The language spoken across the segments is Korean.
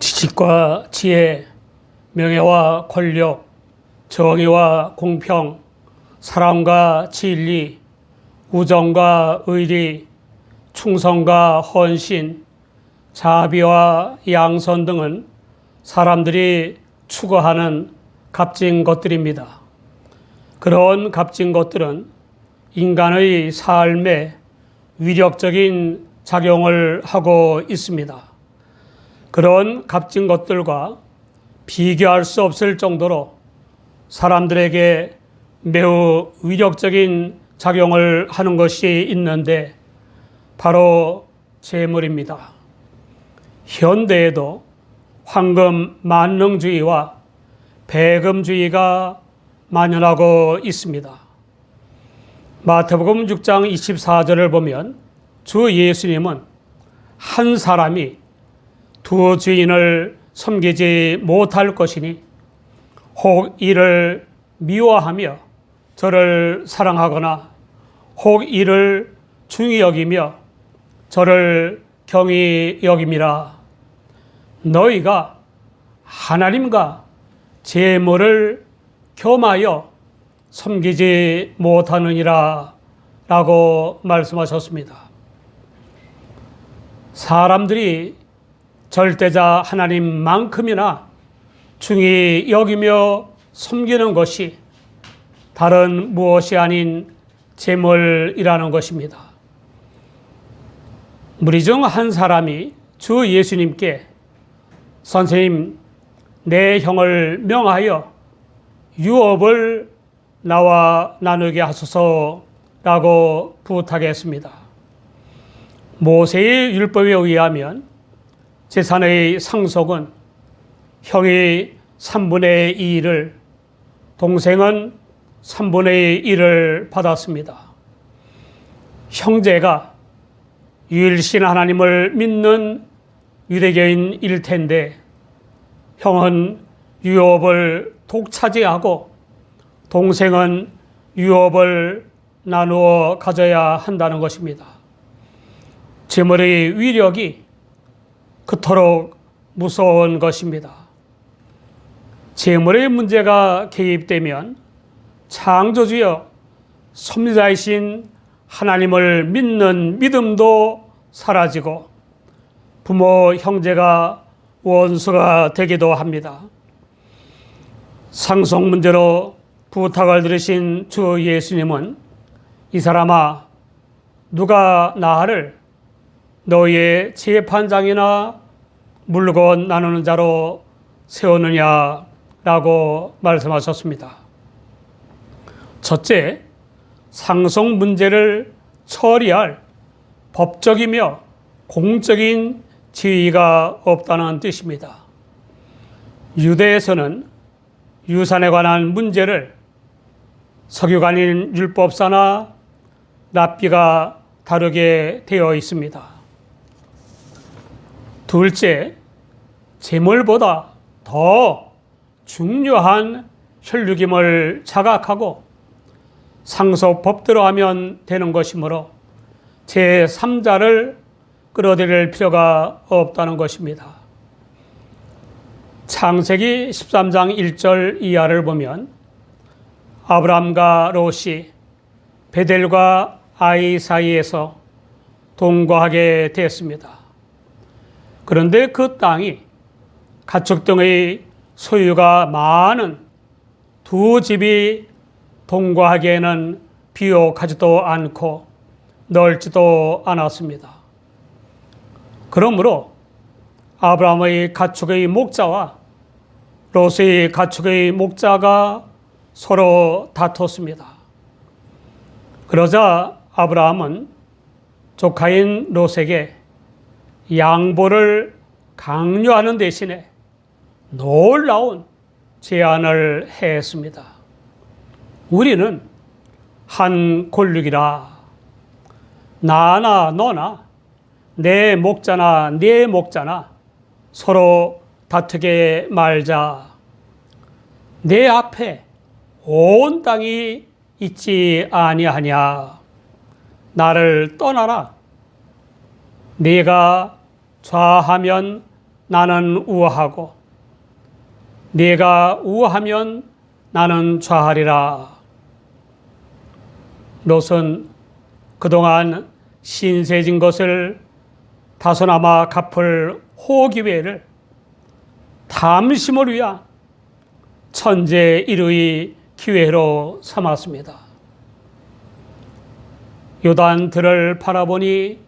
지식과 지혜, 명예와 권력, 정의와 공평, 사랑과 진리, 우정과 의리, 충성과 헌신, 자비와 양선 등은 사람들이 추구하는 값진 것들입니다. 그런 값진 것들은 인간의 삶에 위력적인 작용을 하고 있습니다. 그런 값진 것들과 비교할 수 없을 정도로 사람들에게 매우 위력적인 작용을 하는 것이 있는데 바로 재물입니다. 현대에도 황금 만능주의와 배금주의가 만연하고 있습니다. 마태복음 6장 24절을 보면 주 예수님은 한 사람이 두 주인을 섬기지 못할 것이니 혹 이를 미워하며 저를 사랑하거나 혹 이를 중히 여기며 저를 경히 여김이라. 너희가 하나님과 재물을 겸하여 섬기지 못하느니라 라고 말씀하셨습니다. 사람들이 절대자 하나님만큼이나 중히 여기며 섬기는 것이 다른 무엇이 아닌 재물이라는 것입니다. 무리 중 한 사람이 주 예수님께 선생님, 내 형을 명하여 유업을 나와 나누게 하소서라고 부탁했습니다. 모세의 율법에 의하면 재산의 상속은 형이 3분의 2를, 동생은 3분의 1을 받았습니다. 형제가 유일신 하나님을 믿는 유대교인일 텐데 형은 유업을 독차지하고 동생은 유업을 나누어 가져야 한다는 것입니다. 재물의 위력이 그토록 무서운 것입니다. 재물의 문제가 개입되면 창조주여 섭리자이신 하나님을 믿는 믿음도 사라지고 부모, 형제가 원수가 되기도 합니다. 상속 문제로 부탁을 들으신 주 예수님은 이 사람아, 누가 나를 너희의 재판장이나 물건 나누는 자로 세우느냐라고 말씀하셨습니다. 첫째, 상속 문제를 처리할 법적이며 공적인 지위가 없다는 뜻입니다. 유대에서는 유산에 관한 문제를 서기관인 율법사나 랍비가 다루게 되어 있습니다. 둘째, 재물보다 더 중요한 혈육임을 자각하고 상속법대로 하면 되는 것이므로 제3자를 끌어들일 필요가 없다는 것입니다. 창세기 13장 1절 이하를 보면 아브람과 롯이 베델과 아이 사이에서 동거하게 되었습니다. 그런데 그 땅이 가축 등의 소유가 많은 두 집이 동거하기에는 비옥하지도 않고 넓지도 않았습니다. 그러므로 아브라함의 가축의 목자와 롯의 가축의 목자가 서로 다퉜습니다. 그러자 아브라함은 조카인 롯에게 양보를 강요하는 대신에 놀라운 제안을 했습니다. 우리는 한 골육이라. 나나 너나 내 목자나 네 목자나 서로 다투게 말자. 내 앞에 온 땅이 있지 아니하냐. 나를 떠나라. 네가 좌하면 나는 우하고 네가 우하면 나는 좌하리라. 롯은 그동안 신세진 것을 다소나마 갚을 호기회를 탐심을 위한 천재일의 기회로 삼았습니다. 요단들을 바라보니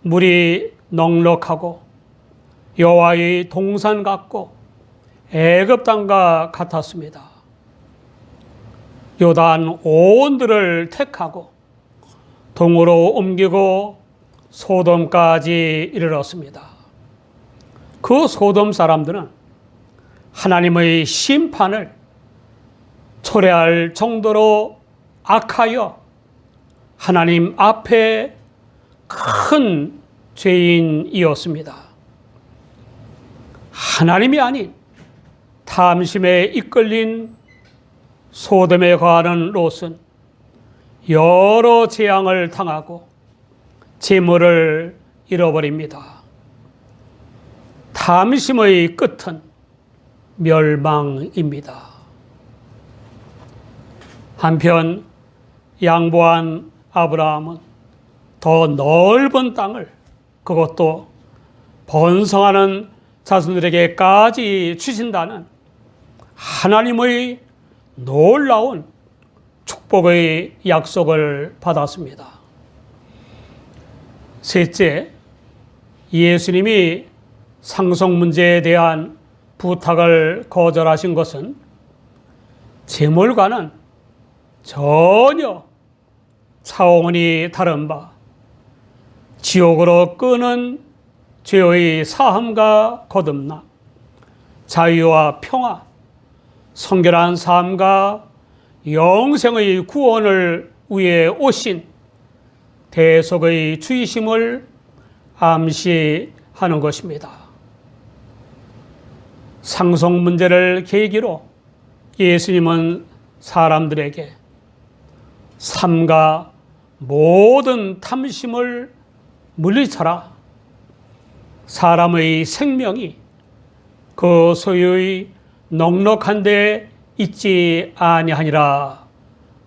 물이 넉넉하고 여호와의 동산 같고 애굽 땅과 같았습니다. 요단 온들을 택하고 동으로 옮기고 소돔까지 이르렀습니다. 그 소돔 사람들은 하나님의 심판을 초래할 정도로 악하여 하나님 앞에 큰 죄인이었습니다. 하나님이 아닌 탐심에 이끌린 소돔에 거하는 롯은 여러 재앙을 당하고 재물을 잃어버립니다. 탐심의 끝은 멸망입니다. 한편 양보한 아브라함은 더 넓은 땅을, 그것도 번성하는 자손들에게까지 주신다는 하나님의 놀라운 축복의 약속을 받았습니다. 셋째, 예수님이 상속 문제에 대한 부탁을 거절하신 것은 재물과는 전혀 차원이 다른 바 지옥으로 끄는 죄의 사함과 거듭남, 자유와 평화, 성결한 삶과 영생의 구원을 위해 오신 대속의 주이심을 암시하는 것입니다. 상속 문제를 계기로 예수님은 사람들에게 삶과 모든 탐심을 물리쳐라. 사람의 생명이 그 소유의 넉넉한 데 있지 아니하니라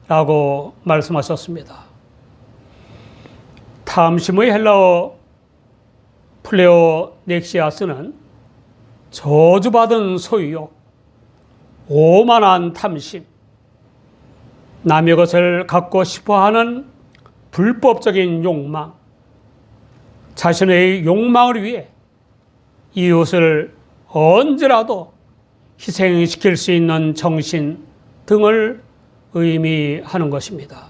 라고 말씀하셨습니다. 탐심의 헬라어 플레오넥시아스는 저주받은 소유욕, 오만한 탐심, 남의 것을 갖고 싶어하는 불법적인 욕망, 자신의 욕망을 위해 이웃을 언제라도 희생시킬 수 있는 정신 등을 의미하는 것입니다.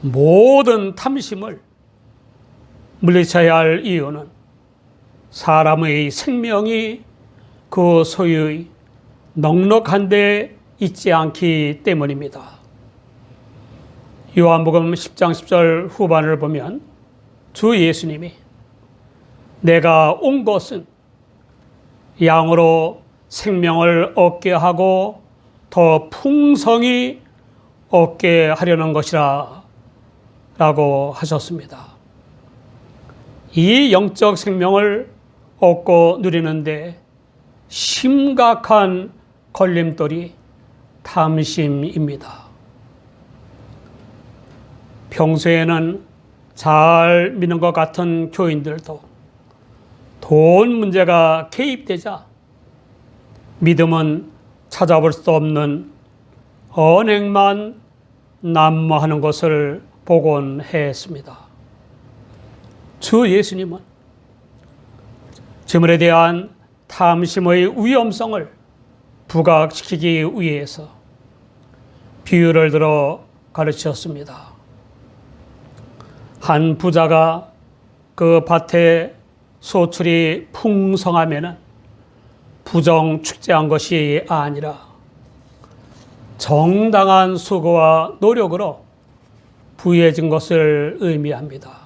모든 탐심을 물리쳐야 할 이유는 사람의 생명이 그 소유의 넉넉한 데 있지 않기 때문입니다. 요한복음 10장 10절 후반을 보면 주 예수님이 내가 온 것은 양으로 생명을 얻게 하고 더 풍성히 얻게 하려는 것이라 라고 하셨습니다. 이 영적 생명을 얻고 누리는데 심각한 걸림돌이 탐심입니다. 평소에는 잘 믿는 것 같은 교인들도 돈 문제가 개입되자 믿음은 찾아볼 수 없는 언행만 난무하는 것을 보곤 했습니다. 주 예수님은 재물에 대한 탐심의 위험성을 부각시키기 위해서 비유를 들어 가르치셨습니다. 한 부자가 그 밭에 소출이 풍성하면은 부정 축제한 것이 아니라 정당한 수고와 노력으로 부유해진 것을 의미합니다.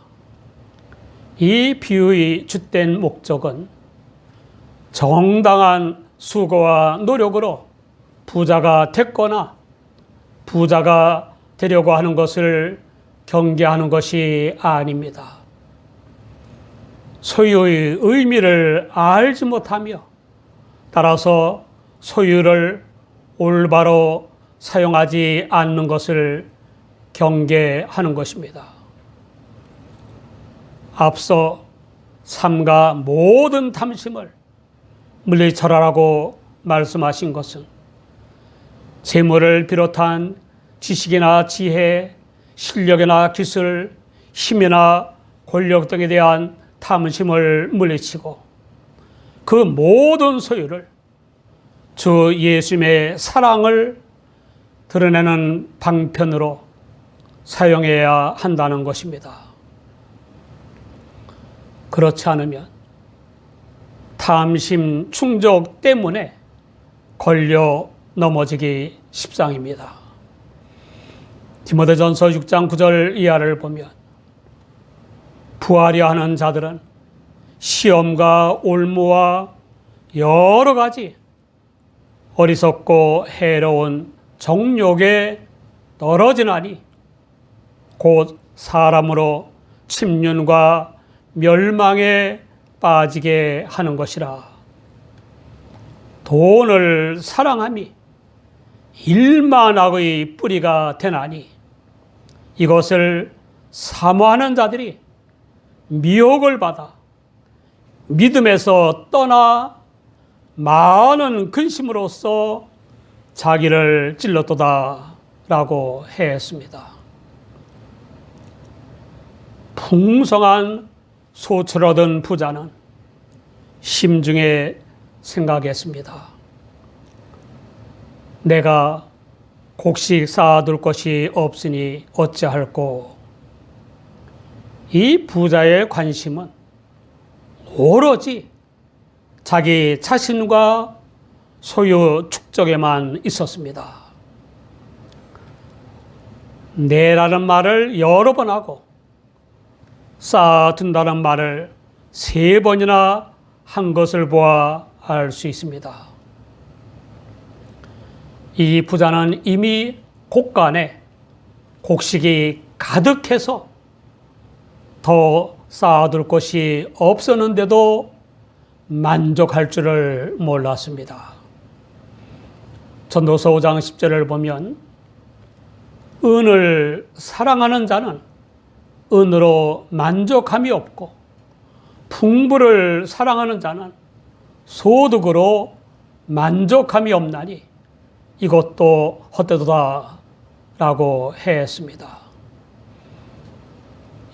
이 비유의 주된 목적은 정당한 수고와 노력으로 부자가 됐거나 부자가 되려고 하는 것을 경계하는 것이 아닙니다. 소유의 의미를 알지 못하며 따라서 소유를 올바로 사용하지 않는 것을 경계하는 것입니다. 앞서 삼가 모든 탐심을 물리쳐라라고 말씀하신 것은 재물을 비롯한 지식이나 지혜, 실력이나 기술, 힘이나 권력 등에 대한 탐심을 물리치고 그 모든 소유를 주 예수님의 사랑을 드러내는 방편으로 사용해야 한다는 것입니다. 그렇지 않으면 탐심 충족 때문에 걸려 넘어지기 십상입니다. 디모데전서 6장 9절 이하를 보면 부하려 하는 자들은 시험과 올무와 여러 가지 어리석고 해로운 정욕에 떨어지나니 곧 사람으로 침륜과 멸망에 빠지게 하는 것이라. 돈을 사랑함이 일만악의 뿌리가 되나니 이것을 사모하는 자들이 미혹을 받아 믿음에서 떠나 많은 근심으로써 자기를 찔렀도다 라고 했습니다. 풍성한 소출을 얻은 부자는 심중에 생각했습니다. 내가 곡식 쌓아둘 것이 없으니 어찌할꼬. 이 부자의 관심은 오로지 자기 자신과 소유 축적에만 있었습니다. 내라는 말을 여러 번 하고 쌓아둔다는 말을 3번이나 한 것을 보아 알 수 있습니다. 이 부자는 이미 곳간에 곡식이 가득해서 더 쌓아둘 것이 없었는데도 만족할 줄을 몰랐습니다. 전도서 5장 10절을 보면 은을 사랑하는 자는 은으로 만족함이 없고 풍부를 사랑하는 자는 소득으로 만족함이 없나니 이것도 헛되도다 라고 했습니다.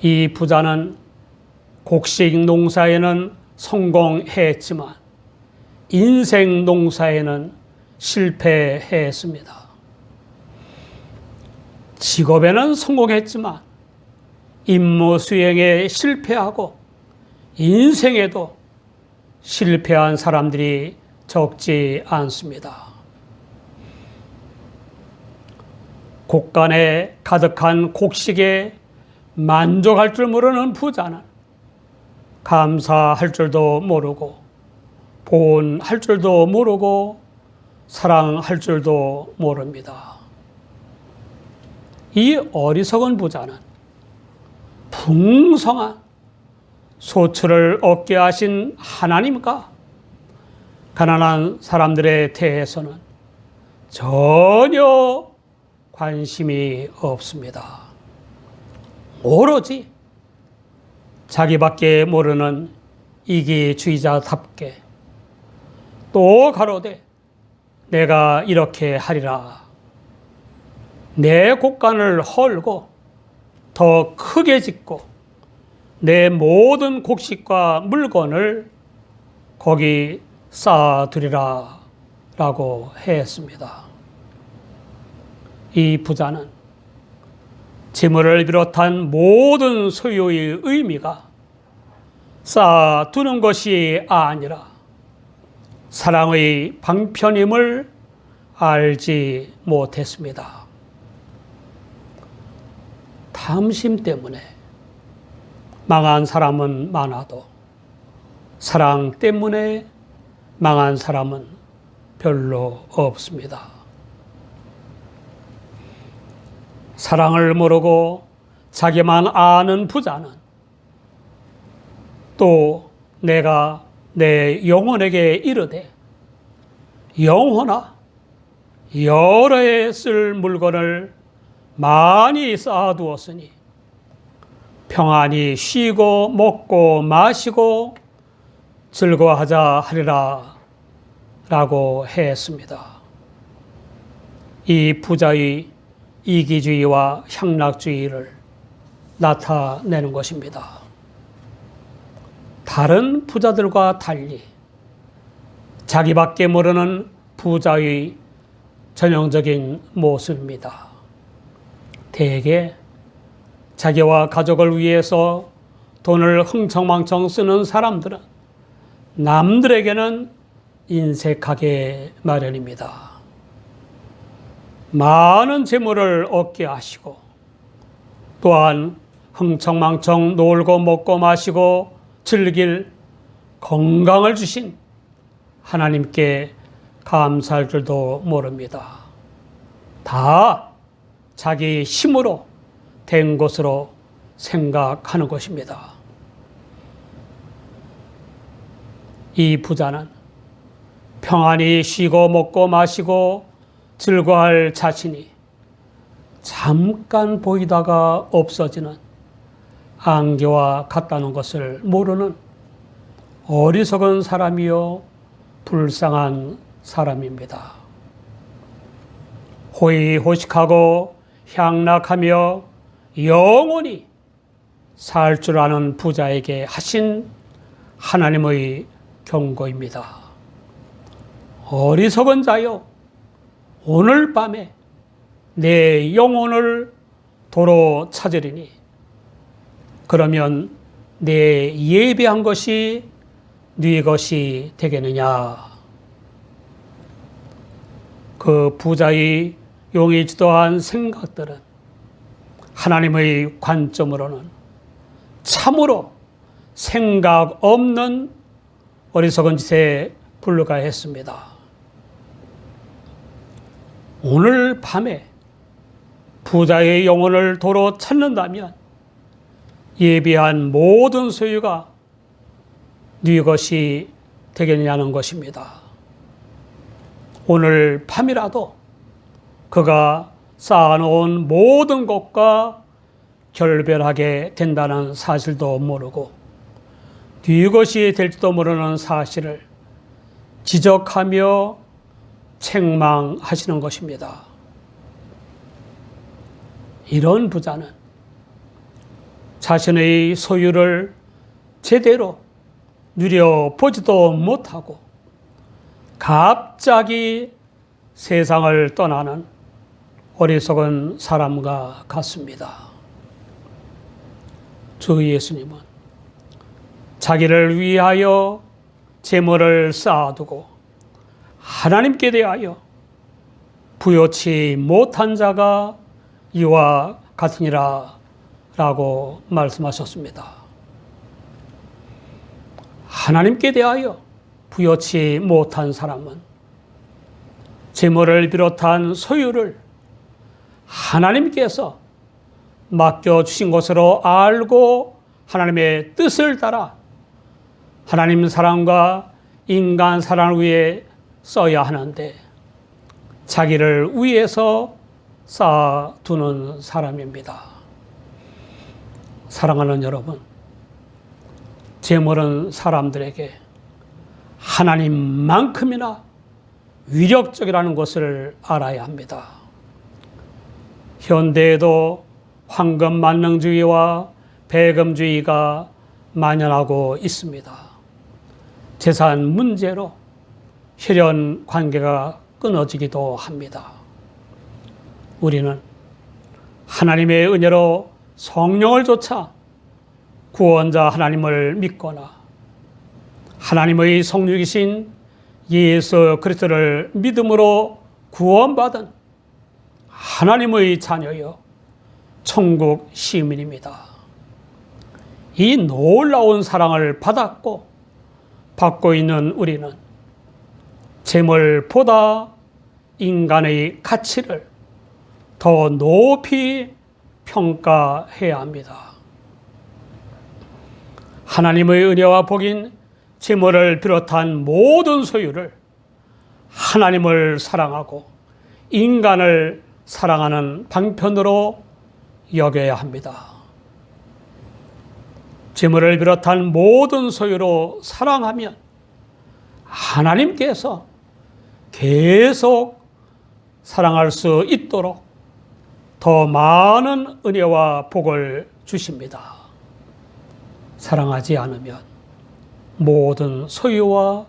이 부자는 곡식 농사에는 성공했지만 인생 농사에는 실패했습니다. 직업에는 성공했지만 임무 수행에 실패하고 인생에도 실패한 사람들이 적지 않습니다. 곳간에 가득한 곡식에 만족할 줄 모르는 부자는 감사할 줄도 모르고 보온할 줄도 모르고 사랑할 줄도 모릅니다. 이 어리석은 부자는 풍성한 소출을 얻게 하신 하나님과 가난한 사람들에 대해서는 전혀 관심이 없습니다. 오로지 자기밖에 모르는 이기주의자답게 또 가로되 내가 이렇게 하리라. 내 곡간을 헐고 더 크게 짓고 내 모든 곡식과 물건을 거기 쌓아두리라 라고 했습니다. 이 부자는 재물을 비롯한 모든 소유의 의미가 쌓아두는 것이 아니라 사랑의 방편임을 알지 못했습니다. 탐심 때문에 망한 사람은 많아도 사랑 때문에 망한 사람은 별로 없습니다. 사랑을 모르고 자기만 아는 부자는 또 내가 내 영혼에게 이르되 영혼아 여러 해 쓸 물건을 많이 쌓아두었으니 평안히 쉬고 먹고 마시고 즐거워하자 하리라 라고 했습니다. 이 부자의 이기주의와 향락주의를 나타내는 것입니다. 다른 부자들과 달리 자기밖에 모르는 부자의 전형적인 모습입니다. 대개 자기와 가족을 위해서 돈을 흥청망청 쓰는 사람들은 남들에게는 인색하게 마련입니다. 많은 재물을 얻게 하시고 또한 흥청망청 놀고 먹고 마시고 즐길 건강을 주신 하나님께 감사할 줄도 모릅니다. 다 자기 힘으로 된 것으로 생각하는 것입니다. 이 부자는 평안히 쉬고 먹고 마시고 즐거워할 자신이 잠깐 보이다가 없어지는 안개와 같다는 것을 모르는 어리석은 사람이요 불쌍한 사람입니다. 호의호식하고 향락하며 영원히 살 줄 아는 부자에게 하신 하나님의 경고입니다. 어리석은 자여 오늘 밤에 내 영혼을 도로 찾으리니 그러면 내 예배한 것이 네 것이 되겠느냐. 그 부자의 용의지도한 생각들은 하나님의 관점으로는 참으로 생각 없는 어리석은 짓에 불과했습니다. 오늘 밤에 부자의 영혼을 도로 찾는다면 예비한 모든 소유가 네 것이 되겠냐는 것입니다. 오늘 밤이라도 그가 쌓아놓은 모든 것과 결별하게 된다는 사실도 모르고 네 것이 될지도 모르는 사실을 지적하며 책망하시는 것입니다. 이런 부자는 자신의 소유를 제대로 누려보지도 못하고 갑자기 세상을 떠나는 어리석은 사람과 같습니다. 주 예수님은 자기를 위하여 재물을 쌓아두고 하나님께 대하여 부요치 못한 자가 이와 같으니라 라고 말씀하셨습니다. 하나님께 대하여 부요치 못한 사람은 재물을 비롯한 소유를 하나님께서 맡겨주신 것으로 알고 하나님의 뜻을 따라 하나님 사랑과 인간 사랑을 위해 써야 하는데 자기를 위해서 쌓아두는 사람입니다. 사랑하는 여러분, 재물은 사람들에게 하나님만큼이나 위력적이라는 것을 알아야 합니다. 현대에도 황금 만능주의와 배금주의가 만연하고 있습니다. 재산 문제로 혈연 관계가 끊어지기도 합니다. 우리는 하나님의 은혜로 성령을 좇아 구원자 하나님을 믿거나 하나님의 성육이신 예수 그리스도를 믿음으로 구원받은 하나님의 자녀여 천국 시민입니다. 이 놀라운 사랑을 받았고 받고 있는 우리는 재물보다 인간의 가치를 더 높이 평가해야 합니다. 하나님의 은혜와 복인 재물을 비롯한 모든 소유를 하나님을 사랑하고 인간을 사랑하는 방편으로 여겨야 합니다. 재물을 비롯한 모든 소유로 사랑하면 하나님께서 계속 사랑할 수 있도록 더 많은 은혜와 복을 주십니다. 사랑하지 않으면 모든 소유와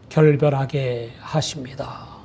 결별하게 하십니다.